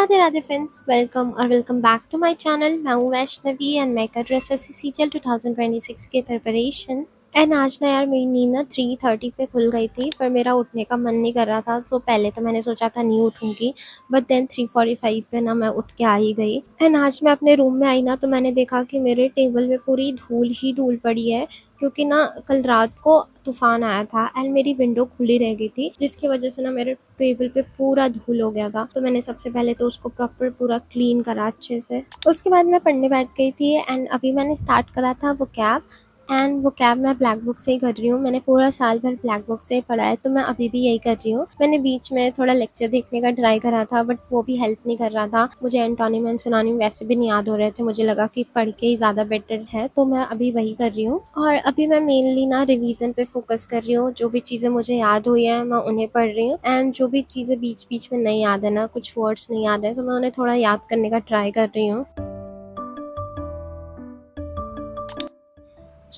Radhe Radhe friends, welcome back to my channel. मैं हूँ Vaishnavi and मैं कर रही हूँ एसएससी सीजीएल 2026 के प्रिपरेशन। एंड आज ना यार मेरी नींद ना 3:30 पे खुल गई थी, पर मेरा उठने का मन नहीं कर रहा था। तो पहले तो मैंने सोचा था नहीं उठूंगी, बट देन 3:45 पे ना मैं उठ के आ ही गई। एंड आज मैं अपने रूम में आई ना, तो मैंने देखा कि मेरे टेबल पे पूरी धूल ही धूल पड़ी है, क्योंकि ना कल रात को तूफान आया था एंड मेरी विंडो खुली रह गई थी, जिसकी वजह से ना मेरे टेबल पे पूरा धूल हो गया था। तो मैंने सबसे पहले तो उसको प्रॉपर पूरा क्लीन करा अच्छे से। उसके बाद मैं पढ़ने बैठ गई थी एंड अभी मैंने स्टार्ट करा था वो कैब। एंड वो कैब मैं ब्लैक बुक से ही कर रही हूँ। मैंने पूरा साल भर ब्लैक बुक से ही पढ़ा है, तो मैं अभी भी यही कर रही हूँ। मैंने बीच में थोड़ा लेक्चर देखने का ट्राई करा था, बट वो भी हेल्प नहीं कर रहा था। मुझे एंटोनिम एंड सिनोनिम वैसे भी नहीं याद हो रहे थे। मुझे लगा कि पढ़ के ही ज़्यादा बेटर है, तो मैं अभी वही कर रही हूँ। और अभी मैं मेनली ना रिवीजन पे फोकस कर रही हूँ। जो भी चीज़ें मुझे याद हुई हैं मैं उन्हें पढ़ रही हूँ, एंड जो भी चीज़ें बीच बीच में नहीं याद है ना, कुछ वर्ड्स नहीं याद है, तो मैं उन्हें थोड़ा याद करने का ट्राई कर रही हूँ।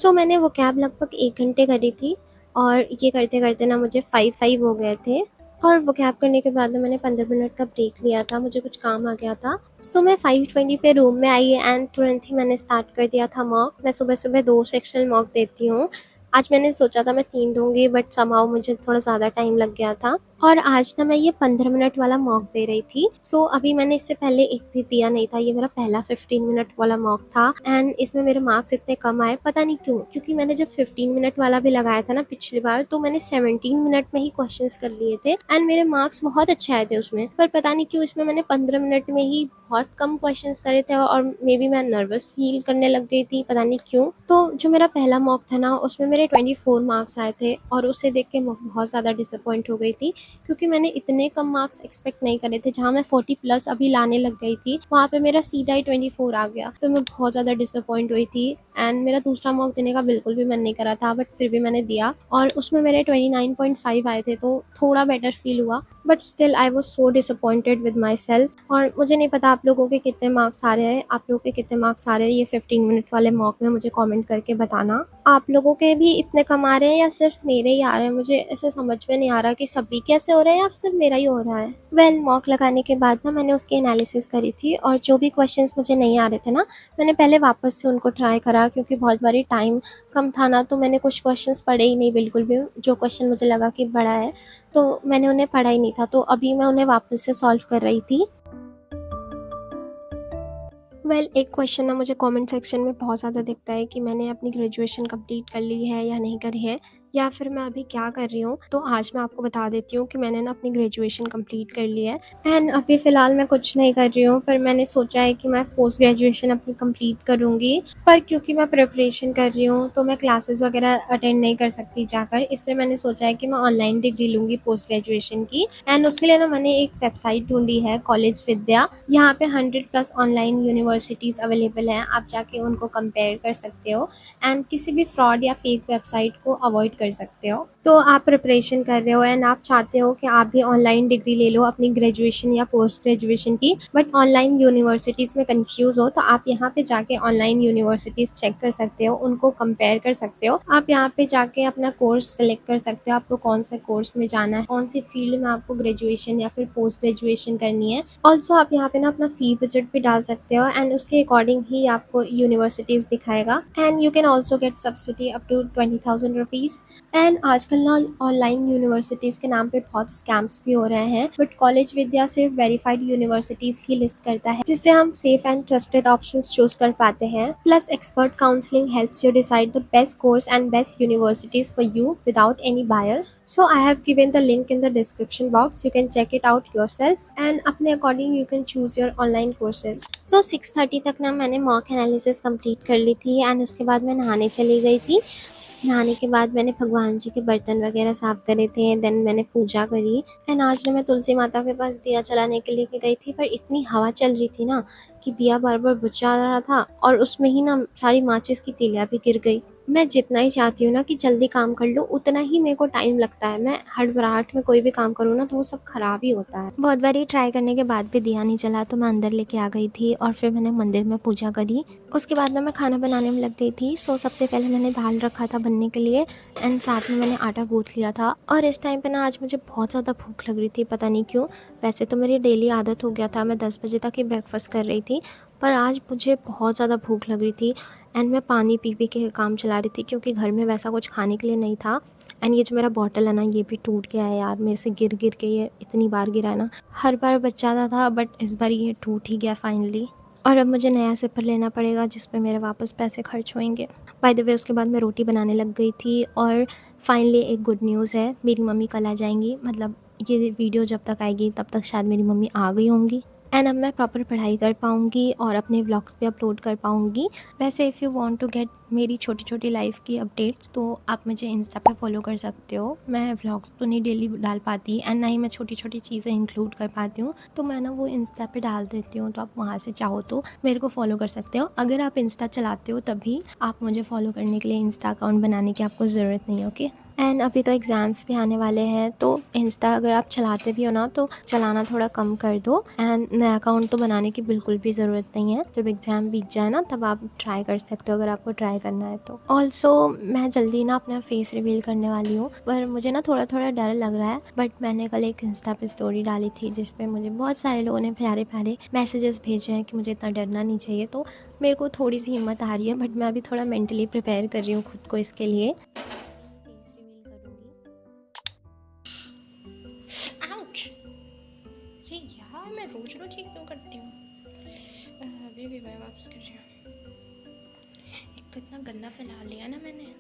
मैंने वो कैब लगभग 1 घंटे करी थी, और ये करते करते ना मुझे 5 हो गए थे। और वो कैब करने के बाद में मैंने 15 मिनट का ब्रेक लिया था, मुझे कुछ काम आ गया था। मैं 5:20 पे रूम में आई एंड तुरंत ही मैंने स्टार्ट कर दिया था मॉक। मैं सुबह सुबह 2 सेक्शनल मॉक देती हूँ। आज मैंने सोचा था मैं 3 दूंगी, बट समहाउ मुझे थोड़ा ज़्यादा टाइम लग गया था। और आज ना मैं ये 15 मिनट वाला मॉक दे रही थी। अभी मैंने इससे पहले एक भी दिया नहीं था। ये मेरा पहला 15 मिनट वाला मॉक था एंड इसमें मेरे मार्क्स इतने कम आए, पता नहीं क्यों। क्योंकि मैंने जब 15 मिनट वाला भी लगाया था ना पिछली बार, तो मैंने 17 मिनट में ही क्वेश्चंस कर लिए थे एंड मेरे मार्क्स बहुत अच्छे आए थे उसमें। पर पता नहीं क्यों इसमें मैंने 15 मिनट में ही बहुत कम क्वेश्चंस करे थे, और मे बी मैं नर्वस फील करने लग गई थी, पता नहीं क्यों। तो जो मेरा पहला मॉक था ना, उसमें मेरे 24 मार्क्स आए थे, और उसे देख के मैं बहुत ज़्यादा डिसअपॉइंट हो गई थी, क्योंकि मैंने इतने कम मार्क्स एक्सपेक्ट नहीं करे थे। जहाँ मैं 40 प्लस अभी लाने लग गई थी, वहाँ पे मेरा सीधा ही 24 आ गया। तो मैं बहुत ज़्यादा डिसअपॉइंट हुई थी एंड मेरा दूसरा मॉक देने का बिल्कुल भी मन नहीं करा था, बट फिर भी मैंने दिया और उसमें मेरे 29.5 आए थे, तो थोड़ा बेटर फील हुआ। But still I was so disappointed with my self. और मुझे नहीं पता आप लोगों के कितने मार्क्स आ रहे हैं, आप लोगों के कितने मार्क्स आ रहे हैं ये 15 मिनट वाले मॉक में, मुझे कॉमेंट करके बताना। आप लोगों के भी इतने कम आ रहे हैं या सिर्फ मेरे ही आ रहे हैं? मुझे ऐसे समझ में नहीं आ रहा कि सभी कैसे हो रहे हैं या सिर्फ मेरा ही हो रहा है। मॉक लगाने के बाद ना मैंने उसकी एनालिसिस करी थी, और जो भी क्वेश्चंस मुझे नहीं आ रहे थे ना, मैंने पहले वापस से उनको ट्राई करा, क्योंकि बहुत बारी टाइम कम था ना, तो मैंने कुछ क्वेश्चंस पढ़े ही नहीं बिल्कुल भी। जो क्वेश्चन मुझे लगा कि बड़ा है, तो मैंने उन्हें पढ़ा ही नहीं था। तो अभी मैं उन्हें वापस से सॉल्व कर रही थी। एक क्वेश्चन ना मुझे कमेंट सेक्शन में बहुत ज़्यादा दिखता है कि मैंने अपनी ग्रेजुएशन कंप्लीट कर ली है या नहीं करी है, या फिर मैं अभी क्या कर रही हूँ। तो आज मैं आपको बता देती हूँ कि मैंने ना अपनी ग्रेजुएशन कंप्लीट कर ली है एंड अभी फ़िलहाल मैं कुछ नहीं कर रही हूँ, पर मैंने सोचा है कि मैं पोस्ट ग्रेजुएशन अपनी कंप्लीट करूँगी। पर क्योंकि मैं प्रिपरेशन कर रही हूँ, तो मैं क्लासेस वगैरह अटेंड नहीं कर सकती जाकर, इसलिए मैंने सोचा है कि मैं ऑनलाइन डिग्री लूँगी पोस्ट ग्रेजुएशन की। एंड उसके लिए ना मैंने एक वेबसाइट ढूंढी है, कॉलेज विद्या। यहाँ पे 100+ ऑनलाइन यूनिवर्सिटीज़ अवेलेबल हैं, आप जाके उनको कंपेयर कर सकते हो एंड किसी भी फ्रॉड या फेक वेबसाइट को अवॉइड कर सकते हो। तो आप प्रिपरेशन कर रहे हो एंड आप चाहते हो कि आप भी ऑनलाइन डिग्री ले लो अपनी ग्रेजुएशन या पोस्ट ग्रेजुएशन की, बट ऑनलाइन यूनिवर्सिटीज़ में कंफ्यूज हो, तो आप यहाँ पे जाके ऑनलाइन यूनिवर्सिटीज़ चेक कर सकते हो, उनको कंपेयर कर सकते हो। आप यहाँ पे जाके अपना कोर्स सेलेक्ट कर सकते हो, आपको कौन से कोर्स में जाना है, कौन सी फील्ड में आपको ग्रेजुएशन या फिर पोस्ट ग्रेजुएशन करनी है। ऑल्सो आप यहाँ पे ना अपना फी बजट भी डाल सकते हो एंड उसके अकॉर्डिंग ही आपको यूनिवर्सिटीज़ दिखाएगा। And you can also get subsidy up to 20,000 rupees. And आजकल ना ऑनलाइन यूनिवर्सिटीज़ के नाम पे बहुत स्कैम्स भी हो रहे हैं, बट कॉलेज विद्या सिर्फ वेरीफाइड यूनिवर्सिटीज़ ही लिस्ट करता है, जिससे हम safe and trusted options choose कर पाते हैं। Plus expert counselling helps you decide the best course and best universities for you without any bias. So I have given the link in the description box, you can check it out yourself and अपने according you can choose your online courses. 6:30 तक ना मैंने mock analysis complete कर ली थी and उसके बाद मैं नहाने चली गई थी। नहाने के बाद मैंने भगवान जी के बर्तन वगैरह साफ़ करे थे, देन मैंने पूजा करी एंड आज ना मैं तुलसी माता के पास दिया जलाने के लिए गई थी, पर इतनी हवा चल रही थी ना कि दिया बार बार बुझ जा रहा था, और उसमें ही ना सारी माचिस की तीलियाँ भी गिर गई। मैं जितना ही चाहती हूँ ना कि जल्दी काम कर लूँ, उतना ही मेरे को टाइम लगता है। मैं हड़बड़ाहट में कोई भी काम करूँ ना तो वो सब ख़राब ही होता है। बहुत बारी ट्राई करने के बाद भी दिया नहीं चला तो मैं अंदर लेके आ गई थी और फिर मैंने मंदिर में पूजा करी। उसके बाद ना मैं खाना बनाने में लग गई थी। सो सबसे पहले मैंने दाल रखा था बनने के लिए एंड साथ में मैंने आटा गूँथ लिया था। और इस टाइम पे ना आज मुझे बहुत ज़्यादा भूख लग रही थी, पता नहीं क्यों। वैसे तो मेरी डेली आदत हो गया था, मैं 10 बजे तक ही ब्रेकफ़ास्ट कर रही थी, पर आज मुझे बहुत ज़्यादा भूख लग रही थी एंड मैं पानी पी के काम चला रही थी क्योंकि घर में वैसा कुछ खाने के लिए नहीं था। एंड ये जो मेरा बॉटल है ना, ये भी टूट गया है यार, मेरे से गिर गिर के ये इतनी बार गिरा है ना। हर बार बच जाता था बट इस बार ये टूट ही गया फाइनली। और अब मुझे नया सिपर लेना पड़ेगा जिस पे मेरे वापस पैसे खर्च होंगे। बाय द वे उसके बाद मैं रोटी बनाने लग गई थी और फाइनली एक गुड न्यूज़ है, मेरी मम्मी कल आ जाएंगी। मतलब ये वीडियो जब तक आएगी तब तक शायद मेरी मम्मी आ गई होंगी एंड अब मैं प्रॉपर पढ़ाई कर पाऊँगी और अपने व्लॉग्स भी अपलोड कर पाऊँगी। वैसे if you want to get मेरी छोटी छोटी लाइफ की अपडेट्स तो आप मुझे इंस्टा पे फॉलो कर सकते हो। मैं व्लॉग्स तो नहीं डेली डाल पाती एंड ना ही मैं छोटी छोटी चीज़ें इंक्लूड कर पाती हूँ, तो मैं ना वो इंस्टा पे डाल देती हूँ, तो आप वहाँ से चाहो तो मेरे को फॉलो कर सकते हो। अगर आप इंस्टा चलाते हो तभी आप मुझे फॉलो करने के लिए इंस्टा अकाउंट बनाने की आपको ज़रूरत नहीं है, ओके। एंड अभी तो एग्ज़ाम्स भी आने वाले हैं, तो इंस्टा अगर आप चलाते भी हो ना तो चलाना थोड़ा कम कर दो एंड नया अकाउंट तो बनाने की बिल्कुल भी ज़रूरत नहीं है। जब एग्ज़ाम बीत जाए ना तब आप ट्राई कर सकते हो अगर आपको ट्राई करना है तो। ऑल्सो मैं जल्दी ना अपना फेस रिवील करने वाली हूँ, पर मुझे ना थोड़ा थोड़ा डर लग रहा है। बट मैंने कल एक इंस्टा पे स्टोरी डाली थी जिसपे मुझे बहुत सारे लोगों ने प्यारे प्यारे मैसेजेस भेजे हैं कि मुझे इतना डरना नहीं चाहिए, तो मेरे को थोड़ी सी हिम्मत आ रही है। बट मैं अभी थोड़ा मेंटली प्रिपेयर कर रही हूँ खुद को इसके लिए। फेस रिवील करूँगी। आउच! अरे यार, मैं रोज रोज ये क्यों करती हूँ? अभी भी मैं वापस कर रही हूँ। एक तो इतना गंदा फैला लिया ना मैंने।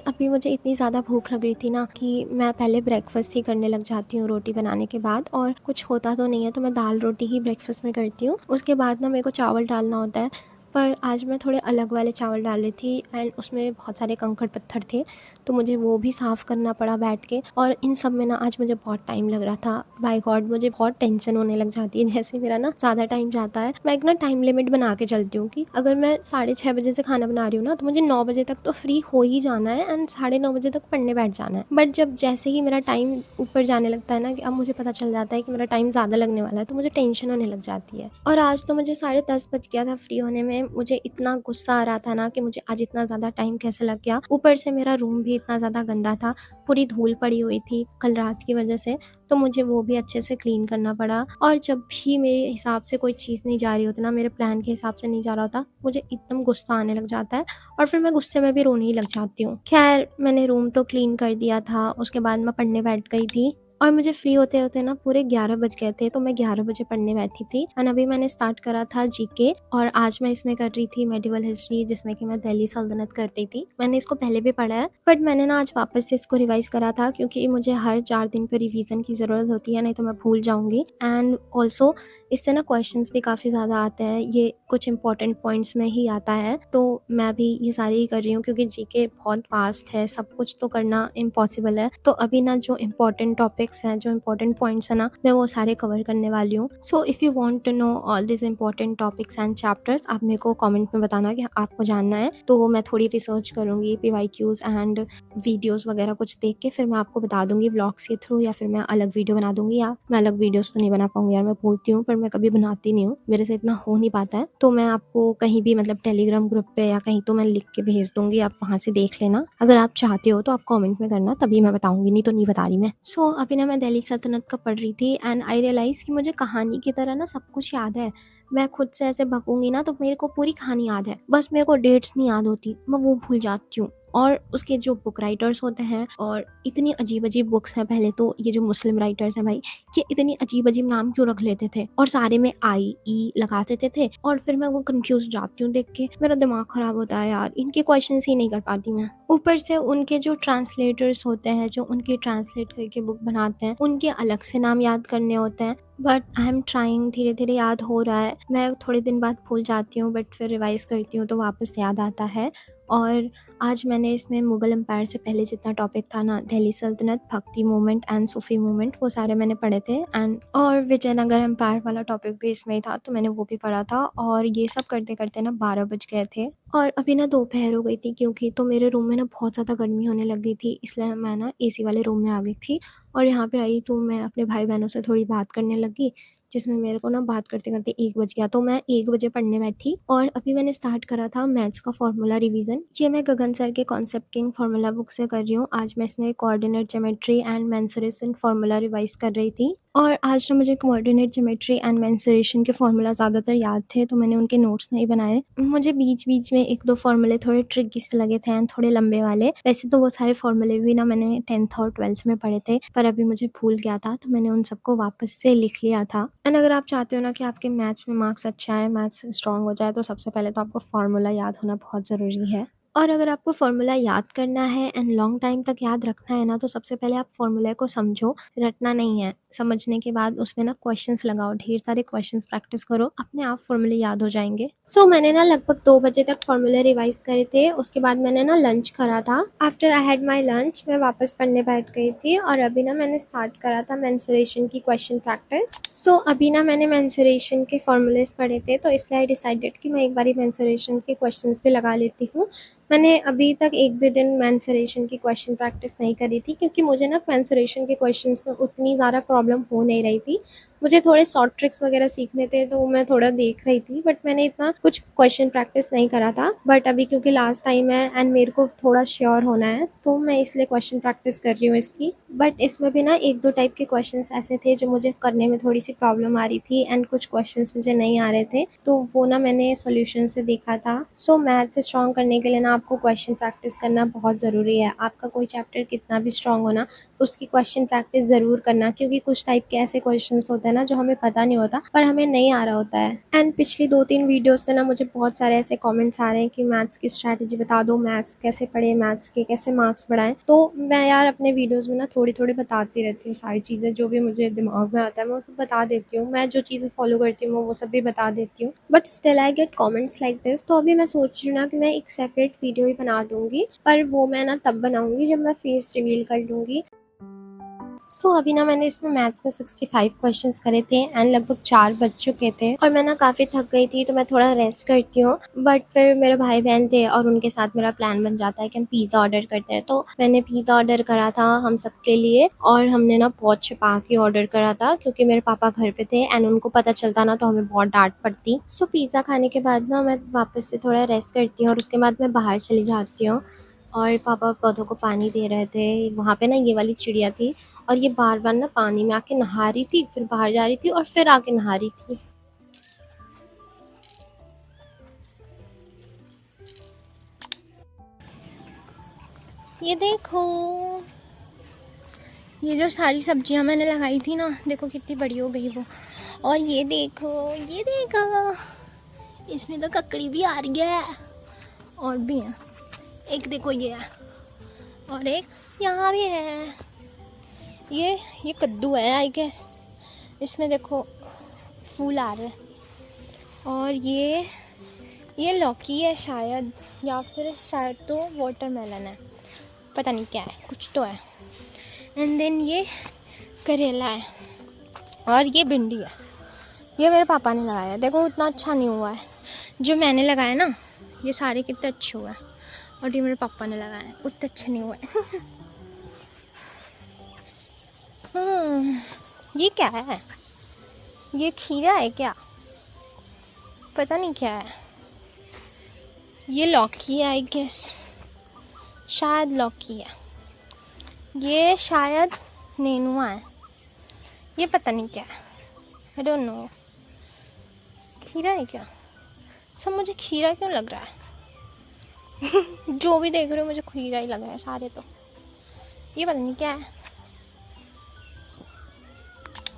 अभी मुझे इतनी ज़्यादा भूख लग रही थी ना कि मैं पहले ब्रेकफ़ास्ट ही करने लग जाती हूँ रोटी बनाने के बाद, और कुछ होता तो नहीं है तो मैं दाल रोटी ही ब्रेकफ़ास्ट में करती हूँ। उसके बाद ना मेरे को चावल डालना होता है, पर आज मैं थोड़े अलग वाले चावल डाल रही थी एंड उसमें बहुत सारे कंकड़ पत्थर थे, तो मुझे वो भी साफ़ करना पड़ा बैठ के। और इन सब में ना आज मुझे बहुत टाइम लग रहा था। बाय गॉड, मुझे बहुत टेंशन होने लग जाती है जैसे मेरा ना ज़्यादा टाइम जाता है। मैं एक ना टाइम लिमिट बना के चलती हूँ कि अगर मैं 6:30 बजे से खाना बना रही हूँ ना तो मुझे 9 बजे तक तो फ्री हो ही जाना है एंड 9:30 बजे तक पढ़ने बैठ जाना है। बट जब जैसे ही मेरा टाइम ऊपर जाने लगता है ना, कि अब मुझे पता चल जाता है कि मेरा टाइम ज़्यादा लगने वाला है, तो मुझे टेंशन होने लग जाती है। और आज तो मुझे 10:30 बज गया था फ्री होने में। मुझे इतना गुस्सा आ रहा था ना कि मुझे आज इतना ज़्यादा टाइम कैसे लग गया। ऊपर से मेरा रूम भी इतना ज़्यादा गंदा था, पूरी धूल पड़ी हुई थी कल रात की वजह से, तो मुझे वो भी अच्छे से क्लीन करना पड़ा। और जब भी मेरे हिसाब से कोई चीज़ नहीं जा रही होती ना, मेरे प्लान के हिसाब से नहीं जा रहा होता, मुझे एकदम गुस्सा आने लग जाता है और फिर मैं गुस्से में भी रोने ही लग जाती हूँ। खैर, मैंने रूम तो क्लीन कर दिया था, उसके बाद मैं पढ़ने बैठ गई थी और मुझे फ्री होते होते ना पूरे 11 बज गए थे, तो मैं 11 बजे पढ़ने बैठी थी एंड अभी मैंने स्टार्ट करा था जीके। और आज मैं इसमें कर रही थी मेडिवल हिस्ट्री, जिसमें कि मैं दिल्ली सल्तनत कर रही थी। मैंने इसको पहले भी पढ़ा है बट मैंने ना आज वापस से इसको रिवाइज करा था, क्योंकि मुझे हर 4 दिन पे रिवीजन की ज़रूरत होती है, नहीं तो मैं भूल जाऊंगी। एंड ऑल्सो इससे ना क्वेश्चंस भी काफ़ी ज़्यादा आते हैं, ये कुछ इंपॉर्टेंट पॉइंट्स में ही आता है, तो मैं भी ये सारी ही कर रही हूँ क्योंकि जीके बहुत वास्ट है, सब कुछ तो करना इम्पॉसिबल है। तो अभी ना जो इंपॉर्टेंट टॉपिक्स हैं, जो इंपॉर्टेंट पॉइंट्स हैं ना, मैं वो सारे कवर करने वाली हूँ। So if you want to know all this important topics and chapters, आप मेरे को कमेंट में बताना कि आपको जानना है, तो मैं थोड़ी रिसर्च करूँगी पीवाईक्यूज़ एंड वीडियोज़ वगैरह कुछ देख के फिर मैं आपको बता दूंगी व्लॉग्स के थ्रू, या फिर मैं अलग वीडियो बना दूंगी। या मैं अलग वीडियोज़ तो नहीं बना पाऊंगी यार, मैं बोलती हूँ पर मैं कभी बनाती नहीं हूँ, मेरे से इतना हो नहीं पाता है। तो मैं आपको कहीं भी मतलब टेलीग्राम ग्रुप पे या कहीं तो मैं लिख के भेज दूंगी, आप वहाँ से देख लेना। अगर आप चाहते हो तो आप कमेंट में करना, तभी मैं बताऊंगी, नहीं तो नहीं बता रही मैं। सो अभी ना मैं दिल्ली सल्तनत का पढ़ रही थी एंड आई रियलाइज़ कि मुझे कहानी की तरह ना सब कुछ याद है। मैं खुद से ऐसे बकूंगी ना तो मेरे को पूरी कहानी याद है, बस मेरे को डेट्स नहीं याद होती, मैं वो भूल जाती हूँ। और उसके जो बुक राइटर्स होते हैं, और इतनी अजीब अजीब बुक्स हैं। पहले तो ये जो मुस्लिम राइटर्स हैं भाई, ये इतनी अजीब अजीब नाम क्यों रख लेते थे और सारे में आई ई लगा देते थे, और फिर मैं वो कंफ्यूज जाती हूँ देख के, मेरा दिमाग खराब होता है यार, इनके क्वेश्चंस ही नहीं कर पाती मैं। ऊपर से उनके जो ट्रांसलेटर्स होते हैं, जो उनके ट्रांसलेट करके बुक बनाते हैं, उनके अलग से नाम याद करने होते हैं। बट आई एम ट्राइंग, धीरे धीरे याद हो रहा है। मैं थोड़े दिन बाद भूल जाती हूँ बट फिर रिवाइज करती हूँ तो वापस याद आता है। और आज मैंने इसमें मुग़ल एम्पायर से पहले जितना टॉपिक था ना, दिल्ली सल्तनत, भक्ति मूवमेंट एंड सूफ़ी मूवमेंट, वो सारे मैंने पढ़े थे एंड और विजयनगर एम्पायर वाला टॉपिक भी इसमें ही था, तो मैंने वो भी पढ़ा था और ये सब करते-करते ना 12 बज गए थे और अभी ना दोपहर हो गई थी क्योंकि तो मेरे रूम में ना बहुत ज़्यादा गर्मी होने लग गई थी, इसलिए मैं ना एसी वाले रूम में आ गई थी और यहाँ पे आई तो मैं अपने भाई-बहनों से थोड़ी बात करने लगी, जिसमें मेरे को ना बात करते-करते 1 बज गया, तो मैं 1 बजे पढ़ने बैठी और अभी मैंने स्टार्ट करा था मैथ्स का फ़ॉर्मूला रिवीजन। ये मैं गगन सर के कॉन्सेप्ट किंग फ़ॉर्मूला बुक से कर रही हूँ। आज मैं इसमें coordinate geometry and mensuration formula revise कर रही थी और आज ना मुझे कोऑर्डिनेट ज्योमेट्री एंड मेंसुरेशन के फ़ॉर्मूला ज़्यादातर याद थे, तो मैंने उनके नोट्स नहीं बनाए। मुझे बीच-बीच में 1-2 फ़ॉर्मूले थोड़े ट्रिकी से लगे थे एंड थोड़े लंबे वाले। वैसे तो वो सारे फ़ॉर्मूले भी ना मैंने 10th और 12th में पढ़े थे, पर अभी मुझे भूल गया था, तो मैंने उन सबको वापस से लिख लिया था। एंड अगर आप चाहते हो ना कि आपके मैथ्स में मार्क्स अच्छा आए, मैथ्स स्ट्रॉन्ग हो जाए, तो सबसे पहले तो आपको फ़ॉर्मूला याद होना बहुत ज़रूरी है। और अगर आपको फ़ॉर्मूला याद करना है एंड लॉन्ग टाइम तक याद रखना है ना, तो सबसे पहले आप फ़ॉर्मूले को समझो, रटना नहीं है। समझने के बाद उसमें ना क्वेश्चंस लगाओ, ढेर सारे क्वेश्चंस प्रैक्टिस करो, अपने आप फ़ॉर्मूले याद हो जाएँगे। सो मैंने ना लगभग 2 बजे तक फ़ॉर्मूले रिवाइज़ करे थे, उसके बाद मैंने ना लंच करा था। After I had my lunch मैं वापस पढ़ने बैठ गई थी और अभी ना मैंने स्टार्ट करा था मेंसुरेशन की क्वेश्चन प्रैक्टिस। सो अभी ना मैंने मेंसुरेशन के फ़ॉर्मूलेज़ पढ़े थे, तो इसलिए आई डिसाइडेड कि मैं एक बारी मेंसुरेशन के क्वेश्चंस भी लगा लेती हूँ। मैंने अभी तक एक भी दिन मेंसुरेशन की क्वेश्चन प्रैक्टिस नहीं करी थी क्योंकि मुझे ना मेंसुरेशन के क्वेश्चंस में उतनी ज़्यादा प्रॉब्लम हो नहीं रही थी। मुझे थोड़े शॉर्ट ट्रिक्स वगैरह सीखने थे, तो मैं थोड़ा देख रही थी, बट मैंने इतना कुछ क्वेश्चन प्रैक्टिस नहीं करा था। बट अभी क्योंकि लास्ट टाइम है एंड मेरे को थोड़ा श्योर होना है, तो मैं इसलिए क्वेश्चन प्रैक्टिस कर रही हूँ इसकी। बट इसमें भी ना 1-2 टाइप के क्वेश्चंस ऐसे थे जो मुझे करने में थोड़ी-सी प्रॉब्लम आ रही थी एंड कुछ क्वेश्चंस मुझे नहीं आ रहे थे, तो वो ना मैंने सॉल्यूशन से देखा था। सो मैथ्स स्ट्रॉन्ग करने के लिए ना आपको क्वेश्चन प्रैक्टिस करना बहुत ज़रूरी है। आपका कोई चैप्टर कितना भी स्ट्रॉन्ग हो ना, उसकी क्वेश्चन प्रैक्टिस ज़रूर करना, क्योंकि कुछ टाइप के ऐसे क्वेश्चंस होते हैं ना जो हमें पता नहीं होता पर हमें नहीं आ रहा होता है। एंड पिछली 2-3 वीडियोज़ से ना मुझे बहुत सारे ऐसे कमेंट्स आ रहे हैं कि मैथ्स की स्ट्रैटेजी बता दो, मैथ्स कैसे पढ़ें, मैथ्स के कैसे मार्क्स बढ़ाएँ। तो मैं यार अपने वीडियोज़ में ना थोड़ी-थोड़ी बताती रहती हूँ सारी चीज़ें, जो भी मुझे दिमाग में आता है मैं वो सब बता देती हूँ। मैं जो चीज़ें फॉलो करती हूँ वो सब भी बता देती हूँ। But still I get comments like this, तो अभी मैं सोच रही हूँ ना कि मैं एक सेपरेट वीडियो ही बना दूँगी, पर वो मैं ना तब बनाऊँगी जब मैं फेस रिवील कर लूँगी। सो अभी ना मैंने इसमें मैथ्स में 65 क्वेश्चंस करे थे एंड लगभग 4 बज चुके थे और मैं ना काफ़ी थक गई थी, तो मैं थोड़ा रेस्ट करती हूँ। बट फिर मेरे भाई बहन थे और उनके साथ मेरा प्लान बन जाता है कि हम पिज़्ज़ा ऑर्डर करते हैं, तो मैंने पिज़्ज़ा ऑर्डर करा था हम सबके लिए और हमने ना बहुत छिपा के ऑर्डर करा था क्योंकि मेरे पापा घर पे थे एंड उनको पता चलता ना तो हमें बहुत डांट पड़ती। सो पिज़्ज़ा खाने के बाद ना मैं वापस से थोड़ा रेस्ट करती हूँ और उसके बाद मैं बाहर चली जाती हूँ और पापा पौधों को पानी दे रहे थे। वहाँ पे ना ये वाली चिड़िया थी और ये बार-बार ना पानी में आके नहा रही थी, फिर बाहर जा रही थी और फिर आके नहा रही थी। ये देखो, ये जो सारी सब्जियां मैंने लगाई थी ना, देखो कितनी बड़ी हो गई वो। और ये देखो, ये देखो, इसमें तो ककड़ी भी आ रही है और भी है। एक देखो ये है और एक यहाँ भी है। ये कद्दू है आई गेस, इसमें देखो फूल आ रहे हैं। और ये लौकी है शायद, या फिर शायद तो वाटरमेलन है, पता नहीं क्या है, कुछ तो है। एंड देन ये करेला है और ये भिंडी है। ये मेरे पापा ने लगाया है, देखो उतना अच्छा नहीं हुआ है। जो मैंने लगाया ना ये सारे कितने अच्छे हुए हैं और ये मेरे पापा ने लगाया है, उतने अच्छे नहीं हुए। ये क्या है? ये खीरा है क्या? पता नहीं क्या है। ये लौकी है आई गेस, शायद लौकी है। ये शायद नेनुआ है, ये पता नहीं क्या है, आई डोंट नो। खीरा है क्या? सब मुझे खीरा क्यों लग रहा है? जो भी देख रहे हो मुझे खीरा ही लग रहा है सारे तो। ये पता नहीं क्या है।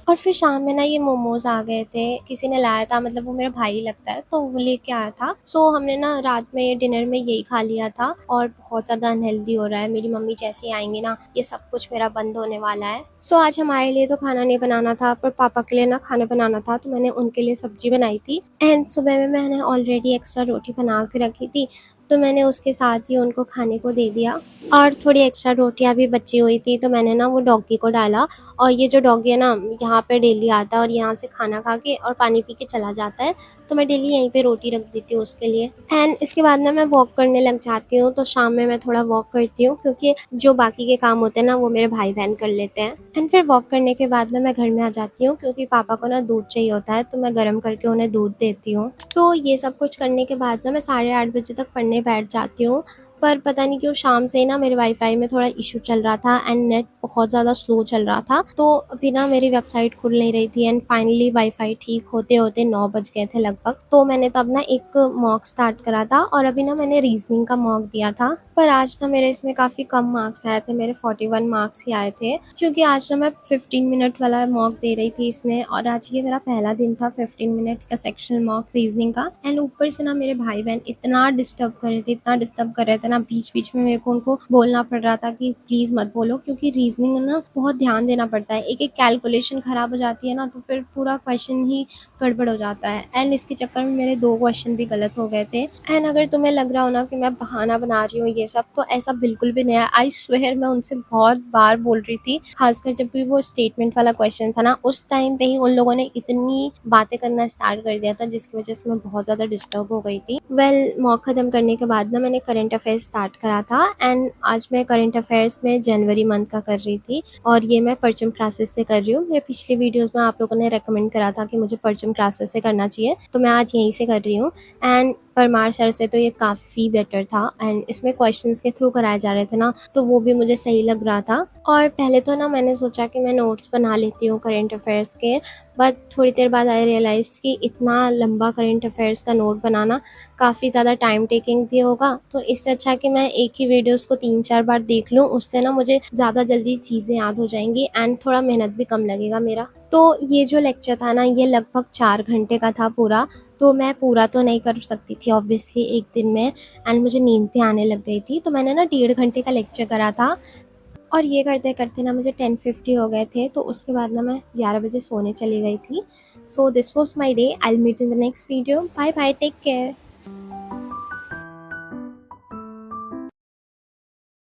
और फिर शाम में ना ये मोमोज़ आ गए थे, किसी ने लाया था, मतलब वो मेरा भाई ही लगता है, तो वो लेके आया था। सो हमने ना रात में डिनर में यही खा लिया था और बहुत ज़्यादा अनहेल्दी हो रहा है। मेरी मम्मी जैसे ही आएँगी ना, ये सब कुछ मेरा बंद होने वाला है। सो आज हमारे लिए तो खाना नहीं बनाना था, पर पापा के लिए ना खाना बनाना था, तो मैंने उनके लिए सब्ज़ी बनाई थी एंड सुबह में मैंने ऑलरेडी एक्स्ट्रा रोटी बना के रखी थी, तो मैंने उसके साथ ही उनको खाने को दे दिया। और थोड़ी एक्स्ट्रा रोटियाँ भी बची हुई थी, तो मैंने ना वो डॉगी को डाला। और ये जो डॉगी है ना, यहाँ पे डेली आता है और यहाँ से खाना खा के और पानी पी के चला जाता है, तो मैं डेली यहीं पे रोटी रख देती हूँ उसके लिए। एंड इसके बाद ना मैं वॉक करने लग जाती हूँ, तो शाम में मैं थोड़ा वॉक करती हूँ क्योंकि जो बाकी के काम होते हैं ना वो मेरे भाई बहन कर लेते हैं। एंड फिर वॉक करने के बाद ना मैं घर में आ जाती हूँ क्योंकि पापा को ना दूध चाहिए होता है, तो मैं गर्म करके उन्हें दूध देती हूँ। तो ये सब कुछ करने के बाद ना मैं 8:30 बजे तक पढ़ने बैठ जाती हूँ। पर पता नहीं क्यों शाम से ना मेरे वाईफाई में थोड़ा इशू चल रहा था एंड नेट बहुत ज़्यादा स्लो चल रहा था, तो अभी ना मेरी वेबसाइट खुल नहीं रही थी। एंड फाइनली वाईफाई ठीक होते होते 9 बज गए थे लगभग। तो मैंने तब ना एक मॉक स्टार्ट करा था और अभी ना मैंने रीजनिंग का मॉक दिया था। पर आज ना मेरे इसमें काफ़ी कम मार्क्स आए थे, मेरे 41 मार्क्स ही आए थे, क्योंकि आज ना मैं 15 मिनट वाला मॉक दे रही थी इसमें, और आज ये मेरा पहला दिन था 15 मिनट का सेक्शनल मॉक रीजनिंग का। एंड ऊपर से ना मेरे भाई बहन इतना डिस्टर्ब कर रहे थे, इतना डिस्टर्ब कर रहे थे ना, बीच बीच में मेरे को उनको बोलना पड़ रहा था कि प्लीज़ मत बोलो, क्योंकि रीजनिंग में ना बहुत ध्यान देना पड़ता है। एक एक कैलकुलेशन ख़राब हो जाती है ना, तो फिर पूरा क्वेश्चन ही गड़बड़ हो जाता है। एंड इसके चक्कर में मेरे 2 क्वेश्चन भी गलत हो गए थे। एंड अगर तुम्हें लग रहा हो ना कि मैं बहाना बना रही हूँ ये सब, तो ऐसा बिल्कुल भी नहीं है। आई स्वेयर मैं उनसे बहुत बार बोल रही थी, खासकर जब भी वो स्टेटमेंट वाला क्वेश्चन था ना, उस टाइम पे ही उन लोगों ने इतनी बातें करना स्टार्ट कर दिया था जिसकी वजह से मैं बहुत ज़्यादा डिस्टर्ब हो गई थी। मॉक ख़त्म करने के बाद ना मैंने करंट अफेयर्स स्टार्ट करा था। एंड आज मैं करंट अफेयर्स में जनवरी मंथ का कर रही थी, और ये मैं परचम क्लासेस से कर रही हूँ। मेरे पिछले वीडियोज़ में आप लोगों ने रेकमेंड करा था कि मुझे परचम क्लासेस से करना चाहिए, तो मैं आज यहीं से कर रही हूँ। एंड परमार सर से तो ये काफ़ी बेटर था, एंड इसमें क्वेश्चंस के थ्रू कराए जा रहे थे ना, तो वो भी मुझे सही लग रहा था। और पहले तो ना मैंने सोचा कि मैं नोट्स बना लेती हूँ करंट अफेयर्स के, बट थोड़ी देर बाद आई रियलाइज़ कि इतना लंबा करंट अफेयर्स का नोट बनाना काफ़ी ज़्यादा टाइम टेकिंग भी होगा, तो इससे अच्छा कि मैं एक ही वीडियोज़ को 3-4 बार देख लूँ, उससे ना मुझे ज़्यादा जल्दी चीज़ें याद हो जाएंगी एंड थोड़ा मेहनत भी कम लगेगा मेरा। तो ये जो लेक्चर था ना, ये लगभग 4 घंटे का था पूरा, तो मैं पूरा तो नहीं कर सकती थी ऑब्वियसली एक दिन में, एंड मुझे नींद भी आने लग गई थी, तो मैंने ना 1.5 घंटे का लेक्चर करा था। और ये करते करते ना मुझे 10:50 हो गए थे, तो उसके बाद ना मैं 11 बजे सोने चली गई थी। So this was my day. I will meet in the next video. Bye bye, take care.